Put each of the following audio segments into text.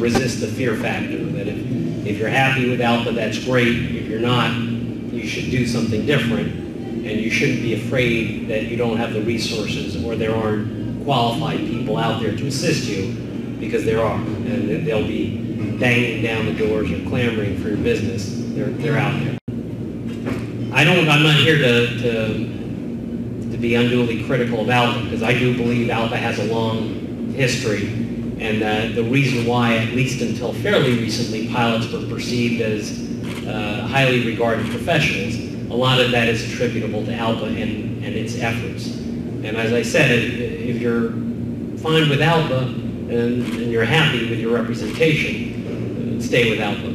resist the fear factor, that if you're happy with Alpha, that's great. If you're not, you should do something different, and you shouldn't be afraid that you don't have the resources or there aren't qualified people out there to assist you, because there are, and they'll be banging down the doors or clamoring for your business. They're out there. I'm not here to be unduly critical of Alpha, because I do believe Alpha has a long history, and the reason why, at least until fairly recently, pilots were perceived as highly regarded professionals, a lot of that is attributable to Alpha and its efforts. And as I said, if you're fine with Alpha and you're happy with your representation, stay with Alpha.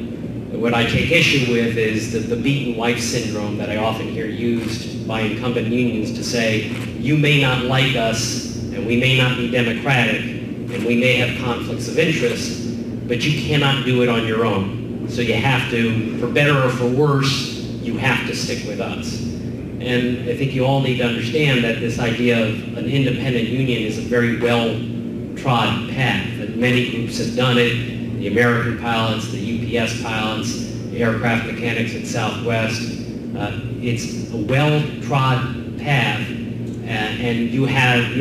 What I take issue with is the beaten wife syndrome that I often hear used by incumbent unions to say, you may not like us, and we may not be democratic, and we may have conflicts of interest, but you cannot do it on your own. So you have to, for better or for worse, you have to stick with us. And I think you all need to understand that this idea of an independent union is a very well-trod path, that many groups have done it. The American pilots, the UPS pilots, the aircraft mechanics at Southwest. It's a well-trod path, and you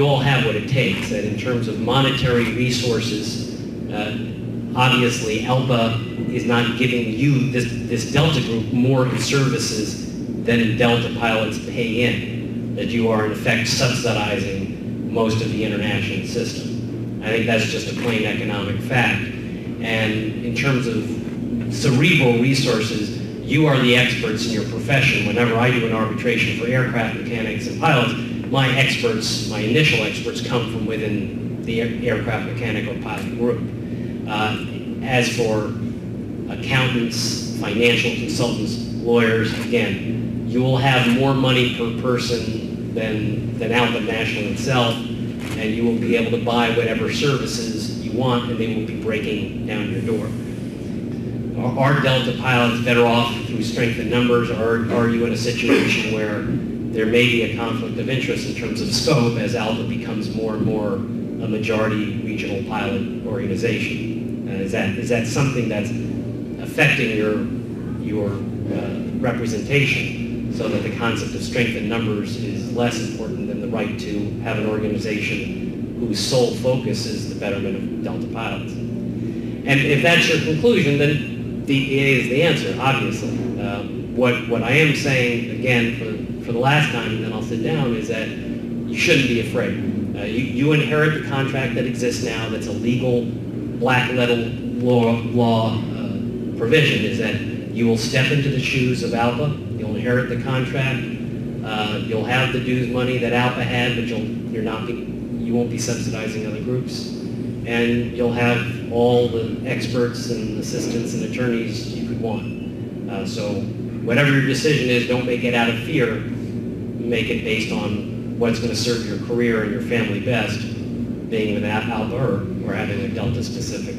all have what it takes. And in terms of monetary resources, obviously ALPA is not giving you, this Delta group, more services than Delta pilots pay in, that you are in effect subsidizing most of the international system. I think that's just a plain economic fact. And in terms of cerebral resources, you are the experts in your profession. Whenever I do an arbitration for aircraft mechanics and pilots, my initial experts come from within the aircraft mechanic or pilot group. As for accountants, financial consultants, lawyers, again, you will have more money per person than Alpha National itself, and you will be able to buy whatever services you want, and they will be breaking down your door. Are Delta pilots better off through strength in numbers, or are you in a situation where there may be a conflict of interest in terms of scope as Alpha becomes more and more a majority regional pilot organization? Is that something that's affecting your representation, so that the concept of strength in numbers is less important than the right to have an organization whose sole focus is the betterment of Delta pilots? And if that's your conclusion, then DPA is the answer, obviously. What I am saying, again, for the last time, and then I'll sit down, is that you shouldn't be afraid. You inherit the contract that exists now, that's a legal black letter law provision, is that you will step into the shoes of Alpha, you'll inherit the contract, you'll have the dues money that Alpha had, but you won't be subsidizing other groups, and you'll have all the experts and assistants and attorneys you could want. So whatever your decision is, don't make it out of fear. Make it based on what's going to serve your career and your family best, being with Alpha or having a Delta-specific